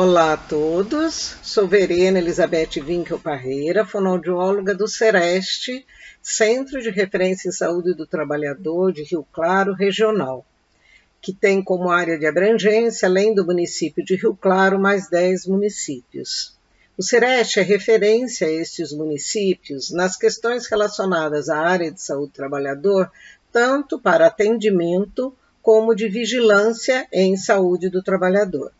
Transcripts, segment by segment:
Olá a todos, sou Verena Elizabeth Winkel Parreira, fonoaudióloga do CEREST, Centro de Referência em Saúde do Trabalhador de Rio Claro Regional, que tem como área de abrangência, além do município de Rio Claro, mais 10 municípios. O CEREST é referência a estes municípios nas questões relacionadas à área de saúde do trabalhador, tanto para atendimento como de vigilância em saúde do trabalhador.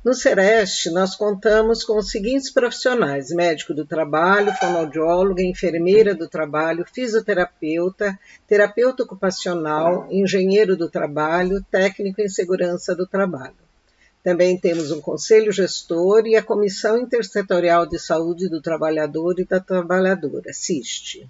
No CEREST, nós contamos com os seguintes profissionais: médico do trabalho, fonoaudióloga, enfermeira do trabalho, fisioterapeuta, terapeuta ocupacional, engenheiro do trabalho, técnico em segurança do trabalho. Também temos um conselho gestor e a Comissão Intersetorial de Saúde do Trabalhador e da Trabalhadora, CIST.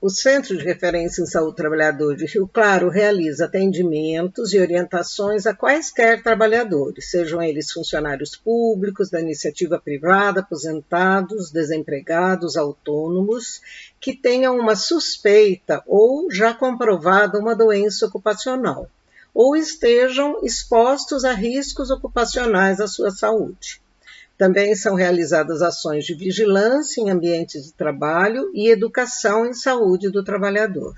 O Centro de Referência em Saúde do Trabalhador de Rio Claro realiza atendimentos e orientações a quaisquer trabalhadores, sejam eles funcionários públicos, da iniciativa privada, aposentados, desempregados, autônomos, que tenham uma suspeita ou já comprovada uma doença ocupacional, ou estejam expostos a riscos ocupacionais à sua saúde. Também são realizadas ações de vigilância em ambientes de trabalho e educação em saúde do trabalhador.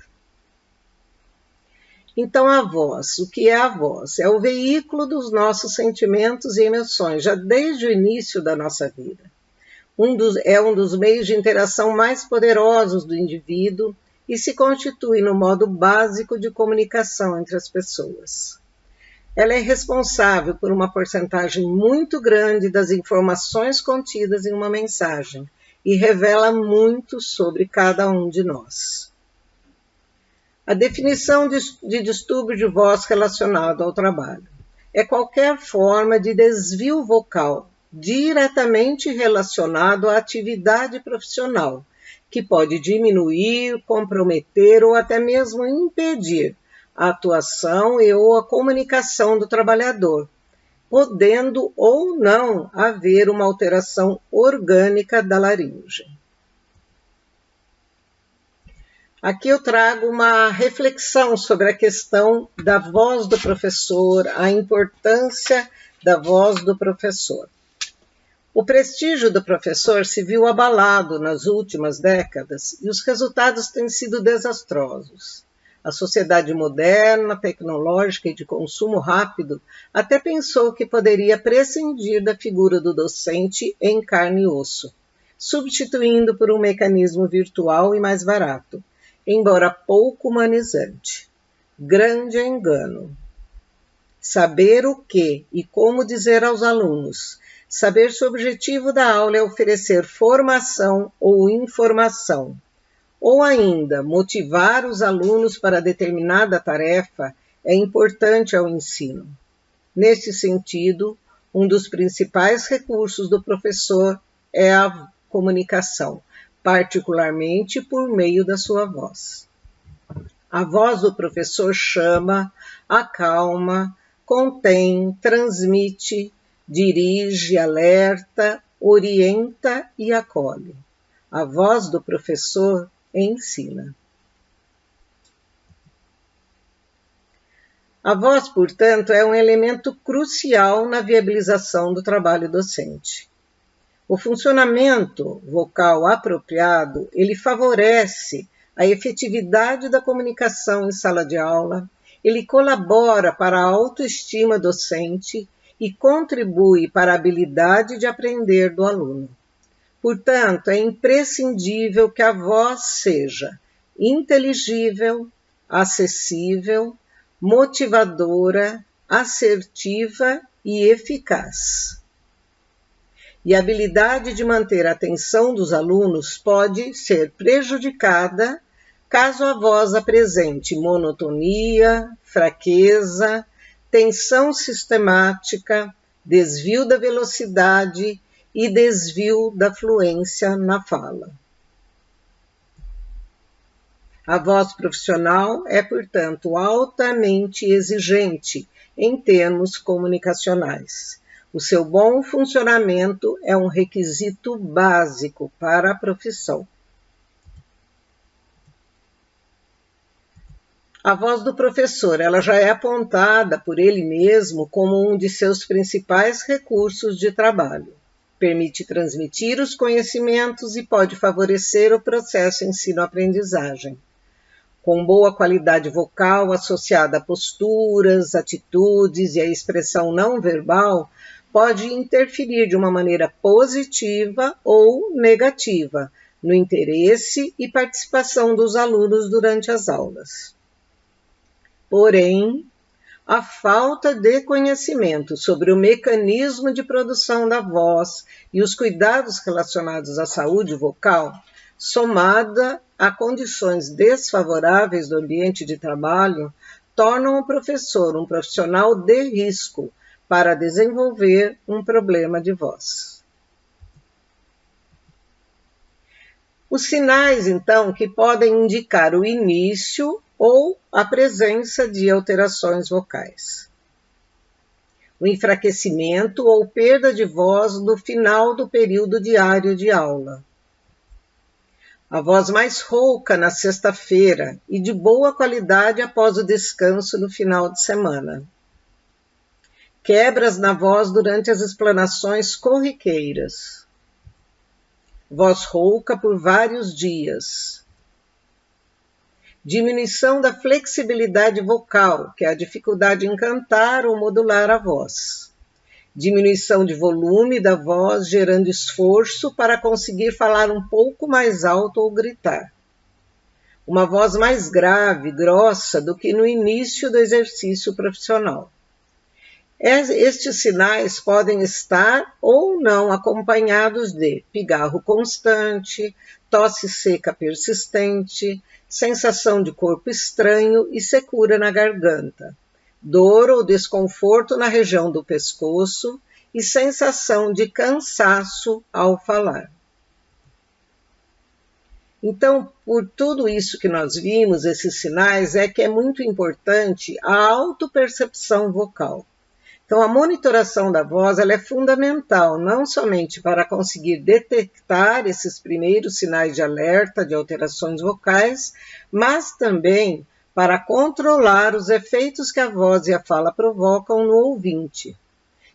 Então, a voz, o que é a voz? É o veículo dos nossos sentimentos e emoções, já desde o início da nossa vida. É um dos meios de interação mais poderosos do indivíduo e se constitui no modo básico de comunicação entre as pessoas. Ela é responsável por uma porcentagem muito grande das informações contidas em uma mensagem e revela muito sobre cada um de nós. A definição de distúrbio de voz relacionado ao trabalho é qualquer forma de desvio vocal diretamente relacionado à atividade profissional, que pode diminuir, comprometer ou até mesmo impedir a atuação e ou a comunicação do trabalhador, podendo ou não haver uma alteração orgânica da laringe. Aqui eu trago uma reflexão sobre a questão da voz do professor, a importância da voz do professor. O prestígio do professor se viu abalado nas últimas décadas e os resultados têm sido desastrosos. A sociedade moderna, tecnológica e de consumo rápido até pensou que poderia prescindir da figura do docente em carne e osso, substituindo por um mecanismo virtual e mais barato, embora pouco humanizante. Grande engano. Saber o que e como dizer aos alunos, saber se o objetivo da aula é oferecer formação ou informação, ou ainda, motivar os alunos para determinada tarefa é importante ao ensino. Nesse sentido, um dos principais recursos do professor é a comunicação, particularmente por meio da sua voz. A voz do professor chama, acalma, contém, transmite, dirige, alerta, orienta e acolhe. A voz do professor ensina. A voz, portanto, é um elemento crucial na viabilização do trabalho docente. O funcionamento vocal apropriado, ele favorece a efetividade da comunicação em sala de aula, ele colabora para a autoestima docente e contribui para a habilidade de aprender do aluno. Portanto, é imprescindível que a voz seja inteligível, acessível, motivadora, assertiva e eficaz. E a habilidade de manter a atenção dos alunos pode ser prejudicada caso a voz apresente monotonia, fraqueza, tensão sistemática, desvio da velocidade e desvio da fluência na fala. A voz profissional é, portanto, altamente exigente em termos comunicacionais. O seu bom funcionamento é um requisito básico para a profissão. A voz do professor, ela já é apontada por ele mesmo como um de seus principais recursos de trabalho. Permite transmitir os conhecimentos e pode favorecer o processo ensino-aprendizagem. Com boa qualidade vocal associada a posturas, atitudes e a expressão não verbal, pode interferir de uma maneira positiva ou negativa no interesse e participação dos alunos durante as aulas. Porém, a falta de conhecimento sobre o mecanismo de produção da voz e os cuidados relacionados à saúde vocal, somada a condições desfavoráveis do ambiente de trabalho, tornam o professor um profissional de risco para desenvolver um problema de voz. Os sinais, então, que podem indicar o início ou a presença de alterações vocais. O enfraquecimento ou perda de voz no final do período diário de aula. A voz mais rouca na sexta-feira e de boa qualidade após o descanso no final de semana. Quebras na voz durante as explanações corriqueiras. Voz rouca por vários dias. Diminuição da flexibilidade vocal, que é a dificuldade em cantar ou modular a voz. Diminuição de volume da voz, gerando esforço para conseguir falar um pouco mais alto ou gritar. Uma voz mais grave, grossa do que no início do exercício profissional. Estes sinais podem estar ou não acompanhados de pigarro constante, tosse seca persistente, sensação de corpo estranho e secura na garganta, dor ou desconforto na região do pescoço e sensação de cansaço ao falar. Então, por tudo isso que nós vimos, esses sinais, é que é muito importante a autopercepção vocal. Então, a monitoração da voz ela é fundamental, não somente para conseguir detectar esses primeiros sinais de alerta de alterações vocais, mas também para controlar os efeitos que a voz e a fala provocam no ouvinte.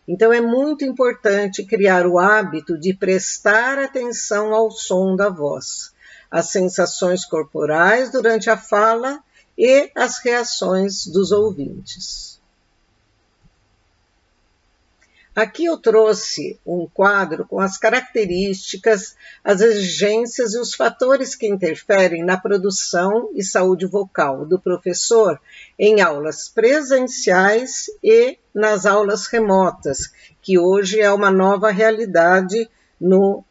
Então, é muito importante criar o hábito de prestar atenção ao som da voz, às sensações corporais durante a fala e às reações dos ouvintes. Aqui eu trouxe um quadro com as características, as exigências e os fatores que interferem na produção e saúde vocal do professor em aulas presenciais e nas aulas remotas, que hoje é uma nova realidade no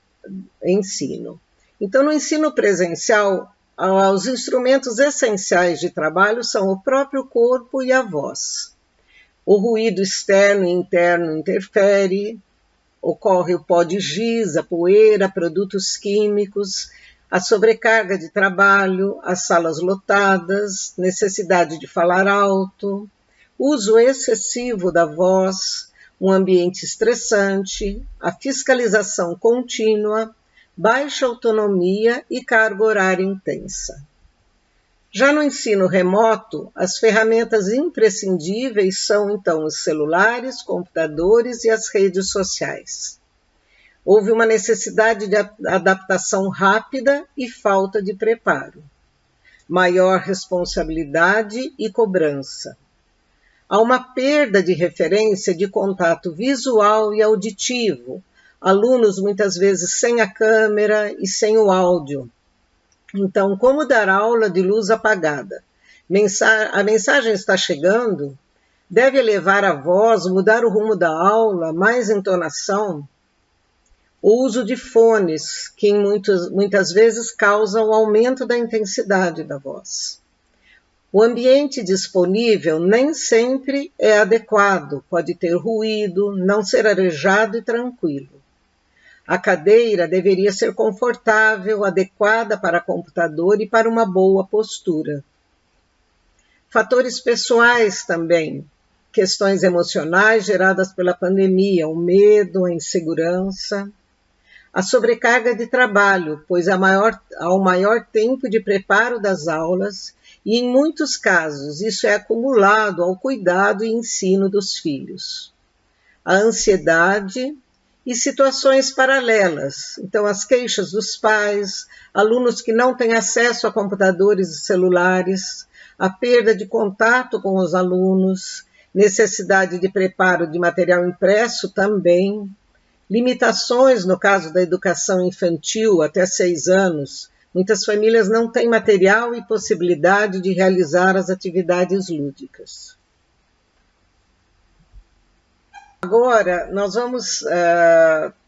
ensino. Então, no ensino presencial, os instrumentos essenciais de trabalho são o próprio corpo e a voz. O ruído externo e interno interfere, ocorre o pó de giz, a poeira, produtos químicos, a sobrecarga de trabalho, as salas lotadas, necessidade de falar alto, uso excessivo da voz, um ambiente estressante, a fiscalização contínua, baixa autonomia e carga horária intensa. Já no ensino remoto, as ferramentas imprescindíveis são, então, os celulares, computadores e as redes sociais. Houve uma necessidade de adaptação rápida e falta de preparo. Maior responsabilidade e cobrança. Há uma perda de referência de contato visual e auditivo. Alunos muitas vezes sem a câmera e sem o áudio. Então, como dar aula de luz apagada? A mensagem está chegando? Deve elevar a voz, mudar o rumo da aula, mais entonação? O uso de fones, que muitas vezes causa o aumento da intensidade da voz. O ambiente disponível nem sempre é adequado, pode ter ruído, não ser arejado e tranquilo. A cadeira deveria ser confortável, adequada para computador e para uma boa postura. Fatores pessoais também, questões emocionais geradas pela pandemia, o medo, a insegurança. A sobrecarga de trabalho, pois há um maior tempo de preparo das aulas e, em muitos casos, isso é acumulado ao cuidado e ensino dos filhos. A ansiedade e situações paralelas. Então, as queixas dos pais, alunos que não têm acesso a computadores e celulares, a perda de contato com os alunos, necessidade de preparo de material impresso também, limitações no caso da educação infantil até 6 anos. Muitas famílias não têm material e possibilidade de realizar as atividades lúdicas. Agora, nós vamos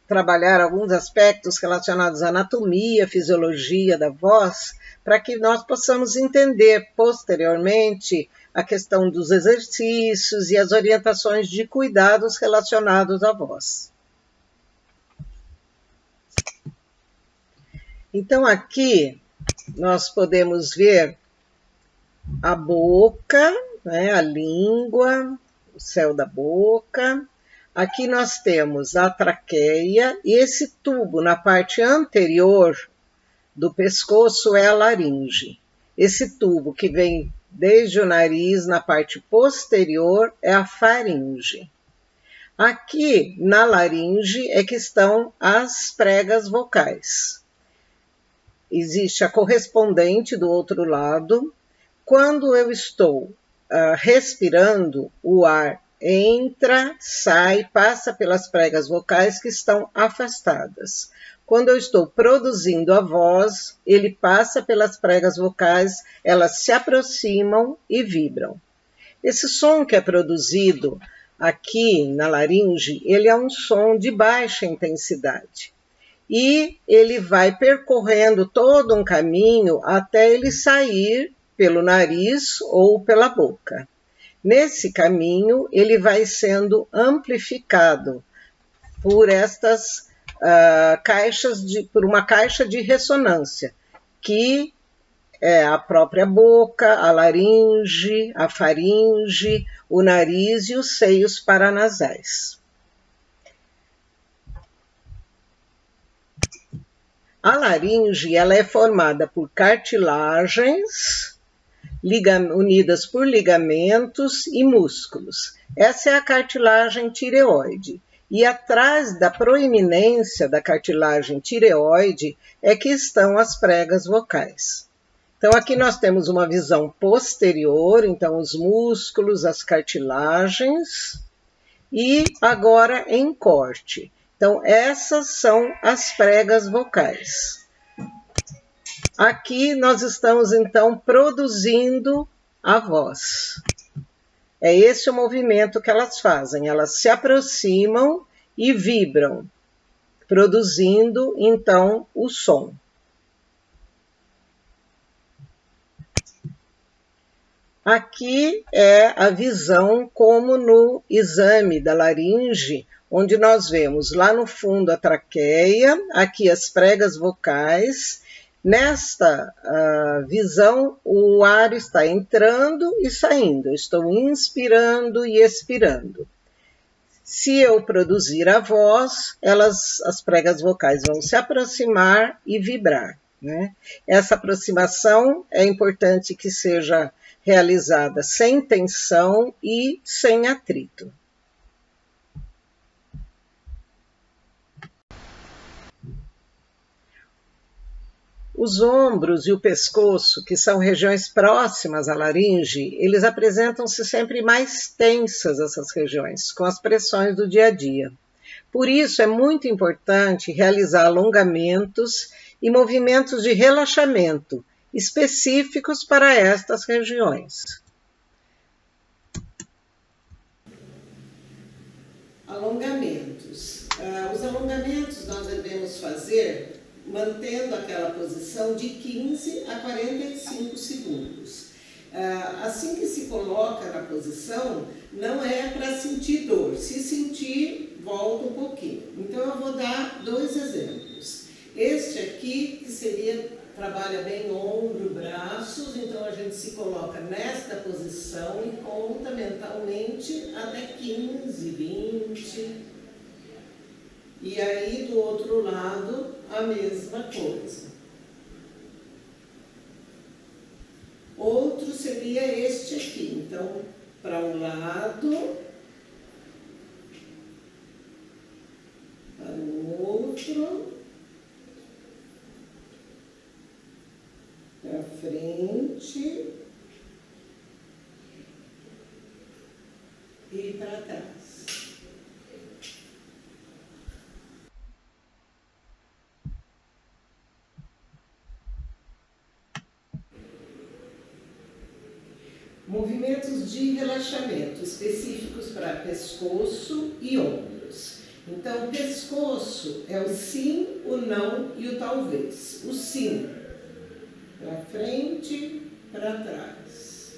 trabalhar alguns aspectos relacionados à anatomia, fisiologia da voz, para que nós possamos entender posteriormente a questão dos exercícios e as orientações de cuidados relacionados à voz. Então, aqui nós podemos ver a boca, né, a língua, o céu da boca. Aqui nós temos a traqueia e esse tubo na parte anterior do pescoço é a laringe. Esse tubo que vem desde o nariz na parte posterior é a faringe. Aqui na laringe é que estão as pregas vocais. Existe a correspondente do outro lado. Quando eu estou respirando, o ar entra, sai, passa pelas pregas vocais que estão afastadas. Quando eu estou produzindo a voz, ele passa pelas pregas vocais, elas se aproximam e vibram. Esse som que é produzido aqui na laringe, ele é um som de baixa intensidade. E ele vai percorrendo todo um caminho até ele sair pelo nariz ou pela boca. Nesse caminho, ele vai sendo amplificado por estas por uma caixa de ressonância, que é a própria boca, a laringe, a faringe, o nariz e os seios paranasais. A laringe ela é formada por cartilagens unidas por ligamentos e músculos. Essa é a cartilagem tireoide. E atrás da proeminência da cartilagem tireoide é que estão as pregas vocais. Então, aqui nós temos uma visão posterior, então os músculos, as cartilagens, e agora em corte. Então, essas são as pregas vocais. Aqui nós estamos, então, produzindo a voz. É esse o movimento que elas fazem. Elas se aproximam e vibram, produzindo, então, o som. Aqui é a visão como no exame da laringe, onde nós vemos lá no fundo a traqueia, aqui as pregas vocais. Nesta visão, o ar está entrando e saindo. Eu estou inspirando e expirando. Se eu produzir a voz, as pregas vocais vão se aproximar e vibrar, né? Essa aproximação é importante que seja realizada sem tensão e sem atrito. Os ombros e o pescoço, que são regiões próximas à laringe, eles apresentam-se sempre mais tensas, essas regiões, com as pressões do dia a dia. Por isso, é muito importante realizar alongamentos e movimentos de relaxamento específicos para estas regiões. Alongamentos. Os alongamentos nós devemos fazer mantendo aquela posição de 15 a 45 segundos. Assim que se coloca na posição, não é para sentir dor. Se sentir, volta um pouquinho. Então, eu vou dar 2 exemplos. Este aqui, que seria, trabalha bem ombro, braços, então a gente se coloca nesta posição e conta mentalmente até 15, 20... E aí, do outro lado, a mesma coisa. Outro seria este aqui. Então, para um lado, para o outro, para frente e para trás. Movimentos de relaxamento específicos para pescoço e ombros. Então, o pescoço é o sim, o não e o talvez. O sim, para frente, para trás.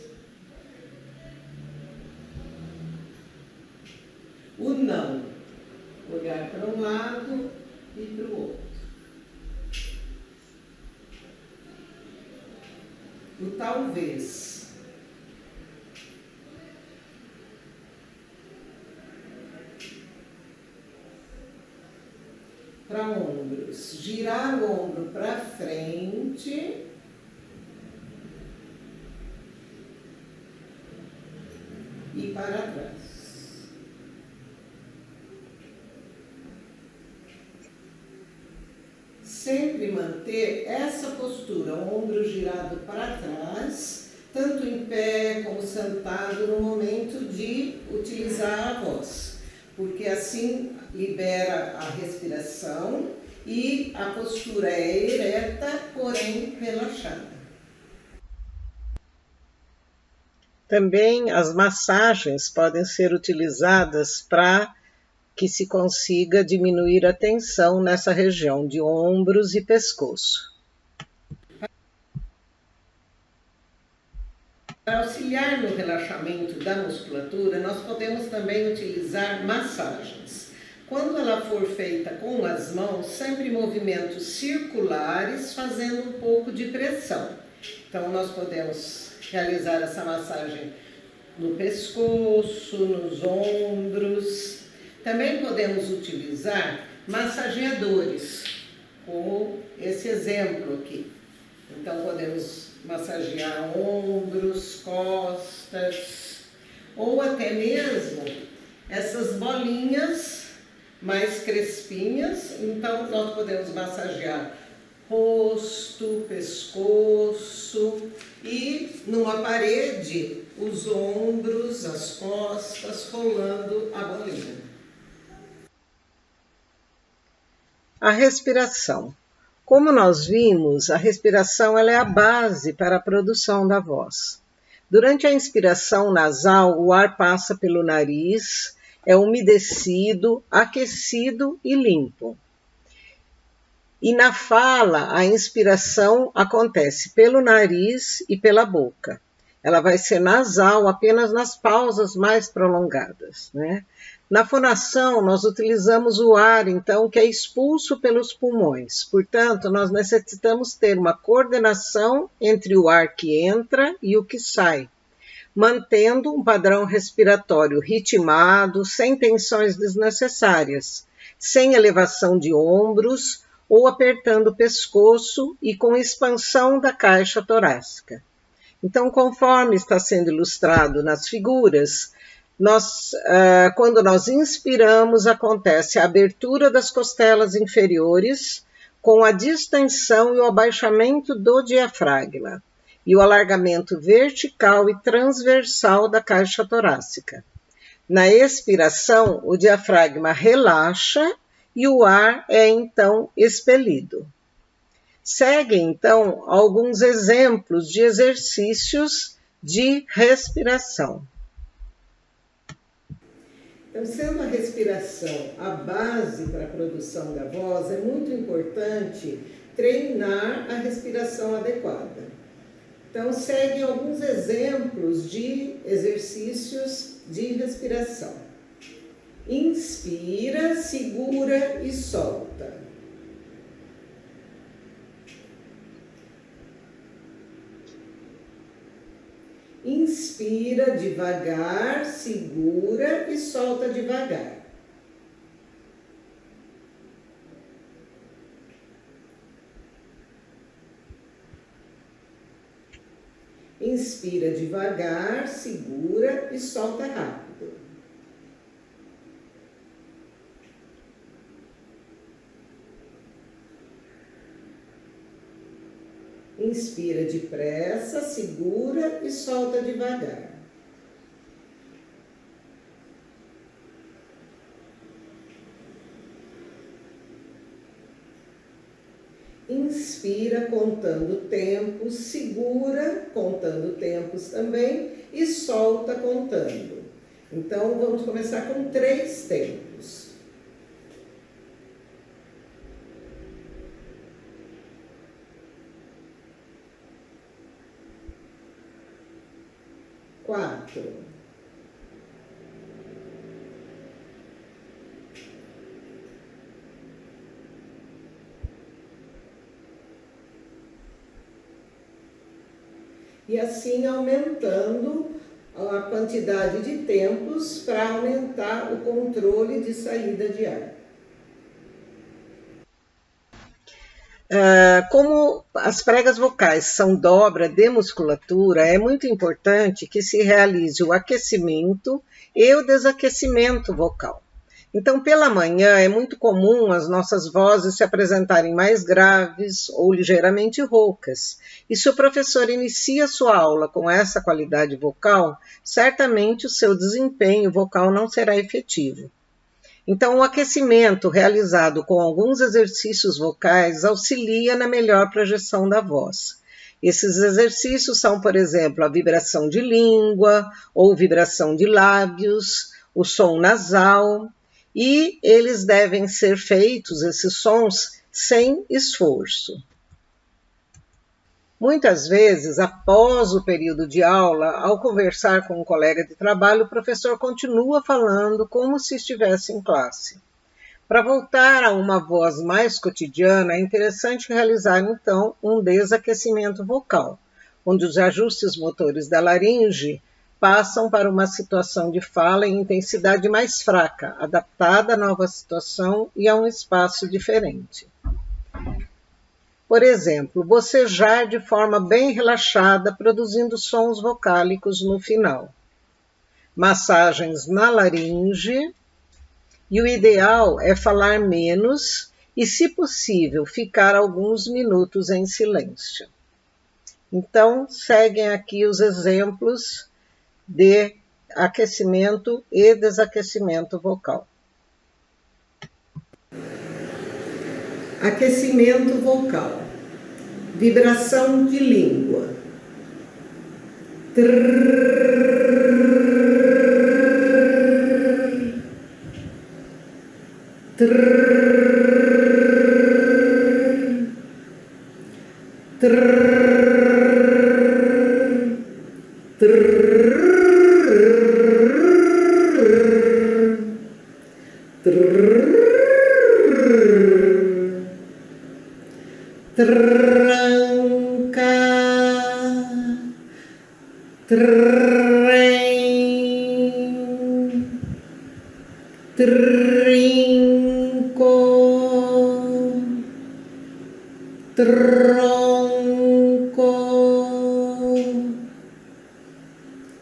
O não, olhar para um lado e para o outro. O talvez. Para ombros, girar o ombro para frente e para trás. Sempre manter essa postura, o ombro girado para trás, tanto em pé como sentado no momento de utilizar a voz, porque assim libera a respiração e a postura é ereta, porém relaxada. Também as massagens podem ser utilizadas para que se consiga diminuir a tensão nessa região de ombros e pescoço. Para auxiliar no relaxamento da musculatura, nós podemos também utilizar massagens. Quando ela for feita com as mãos, sempre movimentos circulares, fazendo um pouco de pressão. Então, nós podemos realizar essa massagem no pescoço, nos ombros. Também podemos utilizar massageadores, como esse exemplo aqui. Então, podemos massagear ombros, costas, ou até mesmo essas bolinhas mais crespinhas. Então, nós podemos massagear rosto, pescoço e numa parede os ombros, as costas, rolando a bolinha. A respiração. Como nós vimos, a respiração ela é a base para a produção da voz. Durante a inspiração nasal, o ar passa pelo nariz, é umedecido, aquecido e limpo. E na fala, a inspiração acontece pelo nariz e pela boca. Ela vai ser nasal apenas nas pausas mais prolongadas, né? Na fonação, nós utilizamos o ar, então, que é expulso pelos pulmões. Portanto, nós necessitamos ter uma coordenação entre o ar que entra e o que sai, mantendo um padrão respiratório ritmado, sem tensões desnecessárias, sem elevação de ombros ou apertando o pescoço e com expansão da caixa torácica. Então, conforme está sendo ilustrado nas figuras, quando nós inspiramos, acontece a abertura das costelas inferiores com a distensão e o abaixamento do diafragma e o alargamento vertical e transversal da caixa torácica. Na expiração, o diafragma relaxa e o ar é então expelido. Seguem, então, alguns exemplos de exercícios de respiração. Então, sendo a respiração a base para a produção da voz, é muito importante treinar a respiração adequada. Então, seguem alguns exemplos de exercícios de respiração. Inspira, segura e solta. Inspira devagar, segura e solta devagar. Inspira devagar, segura e solta rápido. Inspira depressa, segura e solta devagar. Inspira contando tempos, segura contando tempos também e solta contando. Então, vamos começar com 3 tempos. 4. 5. E assim aumentando a quantidade de tempos para aumentar o controle de saída de ar. Como as pregas vocais são dobra de musculatura, é muito importante que se realize o aquecimento e o desaquecimento vocal. Então, pela manhã, é muito comum as nossas vozes se apresentarem mais graves ou ligeiramente roucas. E se o professor inicia sua aula com essa qualidade vocal, certamente o seu desempenho vocal não será efetivo. Então, o aquecimento realizado com alguns exercícios vocais auxilia na melhor projeção da voz. Esses exercícios são, por exemplo, a vibração de língua ou vibração de lábios, o som nasal, e eles devem ser feitos, esses sons, sem esforço. Muitas vezes, após o período de aula, ao conversar com um colega de trabalho, o professor continua falando como se estivesse em classe. Para voltar a uma voz mais cotidiana, é interessante realizar, então, um desaquecimento vocal, onde os ajustes motores da laringe passam para uma situação de fala em intensidade mais fraca, adaptada à nova situação e a um espaço diferente. Por exemplo, bocejar de forma bem relaxada, produzindo sons vocálicos no final. Massagens na laringe. E o ideal é falar menos e, se possível, ficar alguns minutos em silêncio. Então, seguem aqui os exemplos de aquecimento e desaquecimento vocal. Aquecimento vocal. Vibração de língua. Tranca, trem, trinco, tronco,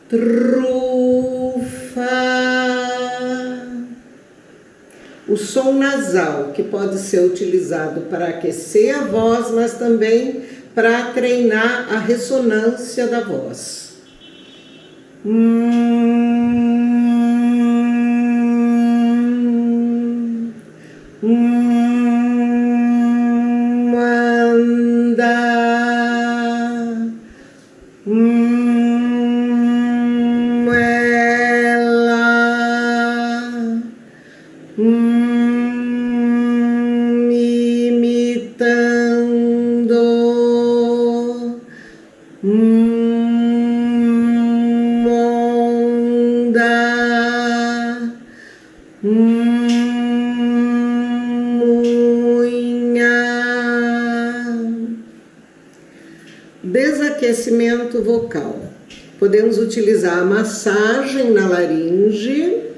trufa. O som nasal, que pode ser utilizado para aquecer a voz, mas também para treinar a ressonância da voz. Imitando, onda, unha. Desaquecimento vocal. Podemos utilizar a massagem na laringe.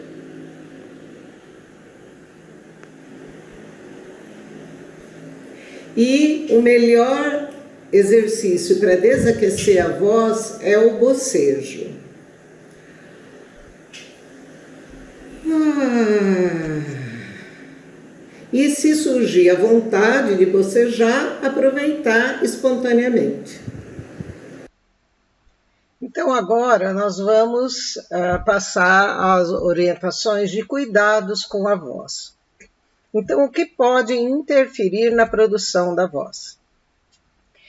E o melhor exercício para desaquecer a voz é o bocejo. E se surgir a vontade de bocejar, aproveitar espontaneamente. Então agora nós vamos passar às orientações de cuidados com a voz. Então, o que pode interferir na produção da voz?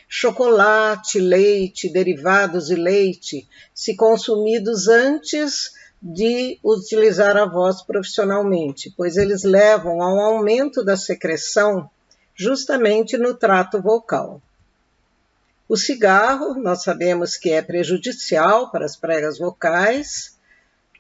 Chocolate, leite, derivados de leite, se consumidos antes de utilizar a voz profissionalmente, pois eles levam a um aumento da secreção justamente no trato vocal. O cigarro, nós sabemos que é prejudicial para as pregas vocais.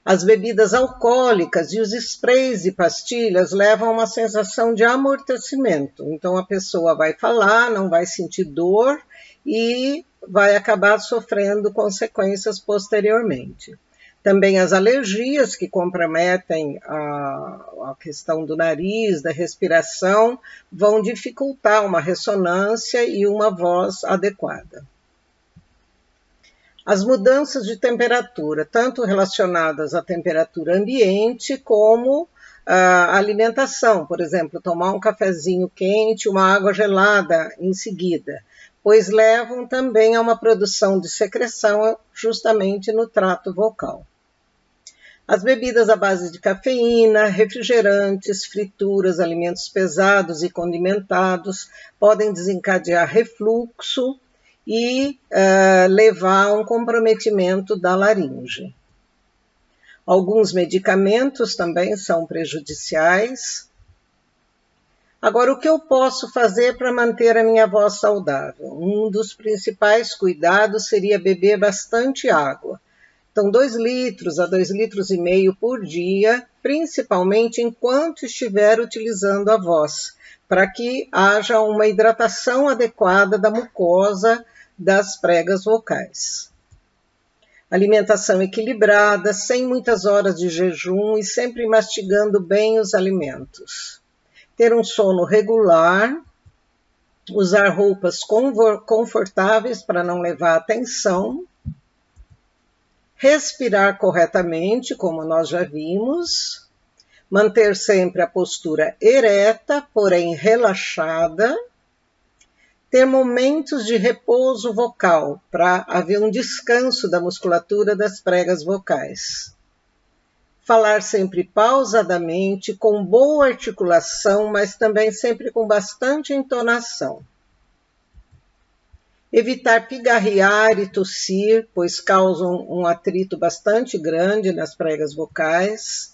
As bebidas alcoólicas e os sprays e pastilhas levam a uma sensação de amortecimento. Então, a pessoa vai falar, não vai sentir dor e vai acabar sofrendo consequências posteriormente. Também as alergias, que comprometem a questão do nariz, da respiração, vão dificultar uma ressonância e uma voz adequada. As mudanças de temperatura, tanto relacionadas à temperatura ambiente, como à alimentação. Por exemplo, tomar um cafezinho quente, uma água gelada em seguida, pois levam também a uma produção de secreção justamente no trato vocal. As bebidas à base de cafeína, refrigerantes, frituras, alimentos pesados e condimentados podem desencadear refluxo e levar a um comprometimento da laringe. Alguns medicamentos também são prejudiciais. Agora, o que eu posso fazer para manter a minha voz saudável? Um dos principais cuidados seria beber bastante água. Então, 2 litros a 2,5 litros por dia, principalmente enquanto estiver utilizando a voz, para que haja uma hidratação adequada da mucosa das pregas vocais. Alimentação equilibrada, sem muitas horas de jejum e sempre mastigando bem os alimentos. Ter um sono regular, usar roupas confortáveis para não levar a tensão, respirar corretamente, como nós já vimos, manter sempre a postura ereta, porém relaxada, ter momentos de repouso vocal para haver um descanso da musculatura das pregas vocais. Falar sempre pausadamente, com boa articulação, mas também sempre com bastante entonação. Evitar pigarrear e tossir, pois causam um atrito bastante grande nas pregas vocais.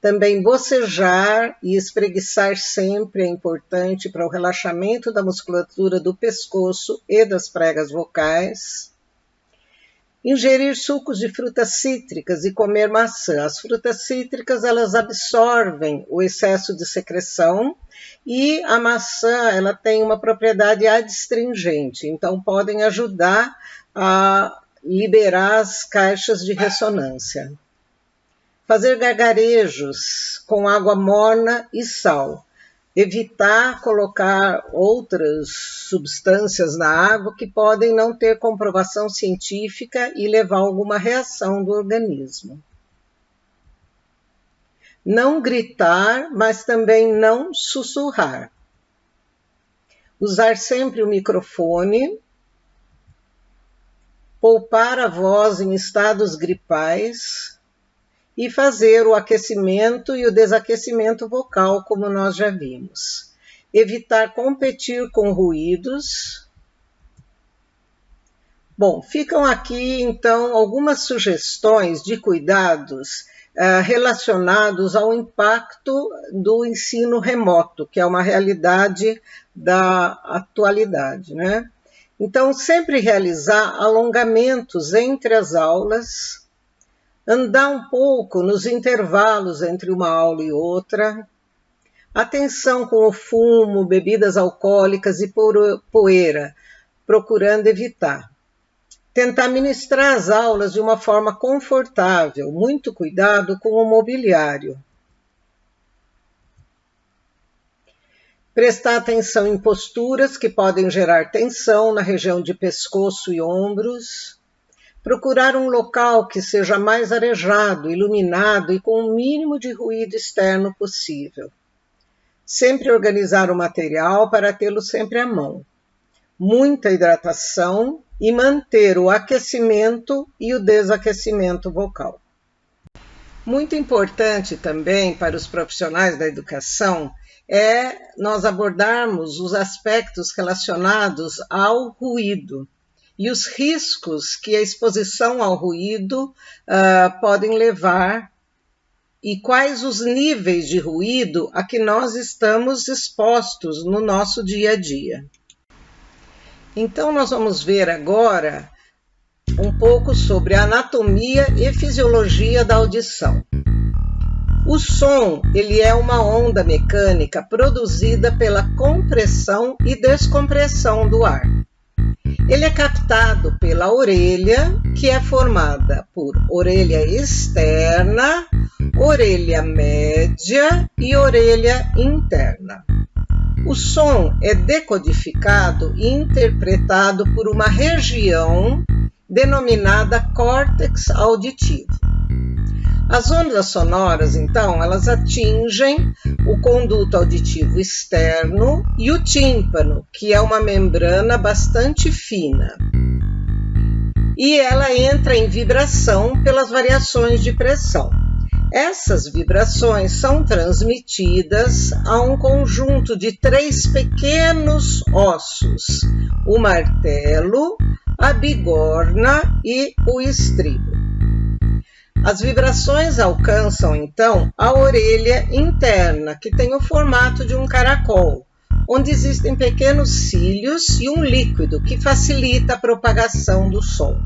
Também bocejar e espreguiçar sempre é importante para o relaxamento da musculatura do pescoço e das pregas vocais. Ingerir sucos de frutas cítricas e comer maçã. As frutas cítricas, elas absorvem o excesso de secreção e a maçã, ela tem uma propriedade adstringente, então podem ajudar a liberar as caixas de ressonância. Fazer gargarejos com água morna e sal. Evitar colocar outras substâncias na água que podem não ter comprovação científica e levar a alguma reação do organismo. Não gritar, mas também não sussurrar. Usar sempre o microfone. Poupar a voz em estados gripais. E fazer o aquecimento e o desaquecimento vocal, como nós já vimos. Evitar competir com ruídos. Bom, ficam aqui, então, algumas sugestões de cuidados relacionados ao impacto do ensino remoto, que é uma realidade da atualidade, né? Então, sempre realizar alongamentos entre as aulas, andar um pouco nos intervalos entre uma aula e outra, atenção com o fumo, bebidas alcoólicas e poeira, procurando evitar. Tentar ministrar as aulas de uma forma confortável, muito cuidado com o mobiliário. Prestar atenção em posturas que podem gerar tensão na região de pescoço e ombros. Procurar um local que seja mais arejado, iluminado e com o mínimo de ruído externo possível. Sempre organizar o material para tê-lo sempre à mão. Muita hidratação e manter o aquecimento e o desaquecimento vocal. Muito importante também para os profissionais da educação é nós abordarmos os aspectos relacionados ao ruído e os riscos que a exposição ao ruído podem levar e quais os níveis de ruído a que nós estamos expostos no nosso dia a dia. Então, nós vamos ver agora um pouco sobre a anatomia e fisiologia da audição. O som, ele é uma onda mecânica produzida pela compressão e descompressão do ar. Ele é captado pela orelha, que é formada por orelha externa, orelha média e orelha interna. O som é decodificado e interpretado por uma região denominada córtex auditivo. As ondas sonoras, então, elas atingem o conduto auditivo externo e o tímpano, que é uma membrana bastante fina. E ela entra em vibração pelas variações de pressão. Essas vibrações são transmitidas a um conjunto de 3 pequenos ossos: o martelo, a bigorna e o estribo. As vibrações alcançam, então, a orelha interna, que tem o formato de um caracol, onde existem pequenos cílios e um líquido que facilita a propagação do som.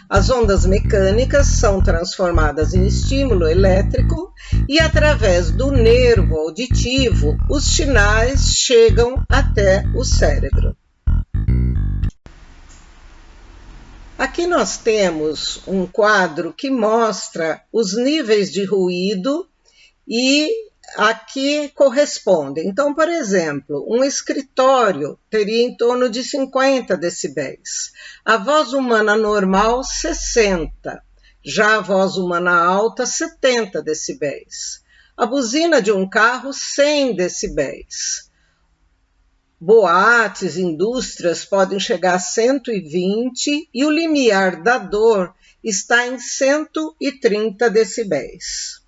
As ondas mecânicas são transformadas em estímulo elétrico e, através do nervo auditivo, os sinais chegam até o cérebro. Aqui nós temos um quadro que mostra os níveis de ruído e a que correspondem. Então, por exemplo, um escritório teria em torno de 50 decibéis. A voz humana normal, 60. Já a voz humana alta, 70 decibéis. A buzina de um carro, 100 decibéis. Boates, indústrias podem chegar a 120 e o limiar da dor está em 130 decibéis.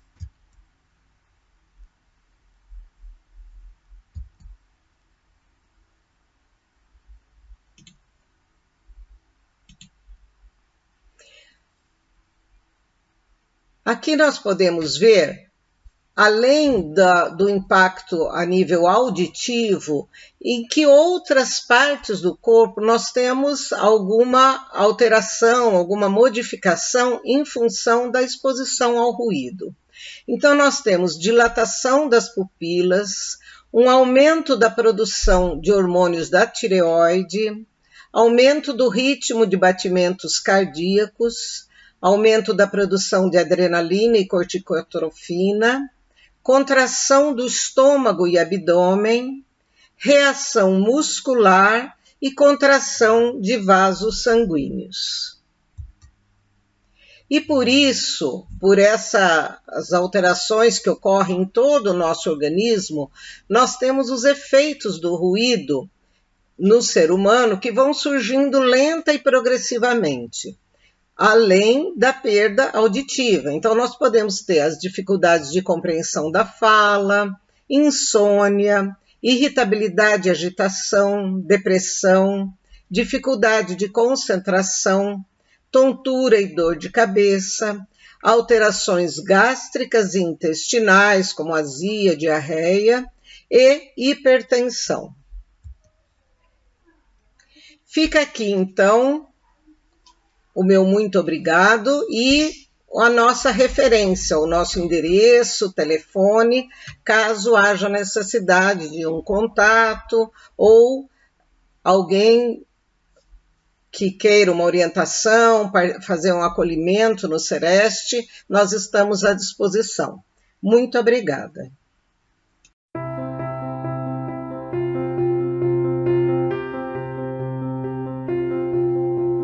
Aqui nós podemos ver, além do impacto a nível auditivo, em que outras partes do corpo nós temos alguma alteração, alguma modificação em função da exposição ao ruído. Então, nós temos dilatação das pupilas, um aumento da produção de hormônios da tireoide, aumento do ritmo de batimentos cardíacos, aumento da produção de adrenalina e corticotrofina, contração do estômago e abdômen, reação muscular e contração de vasos sanguíneos. E por isso, por essas alterações que ocorrem em todo o nosso organismo, nós temos os efeitos do ruído no ser humano que vão surgindo lenta e progressivamente, além da perda auditiva. Então, nós podemos ter as dificuldades de compreensão da fala, insônia, irritabilidade e agitação, depressão, dificuldade de concentração, tontura e dor de cabeça, alterações gástricas e intestinais, como azia, diarreia e hipertensão. Fica aqui, então, o meu muito obrigado e a nossa referência, o nosso endereço, telefone, caso haja necessidade de um contato ou alguém que queira uma orientação, fazer um acolhimento no Sereste, nós estamos à disposição. Muito obrigada.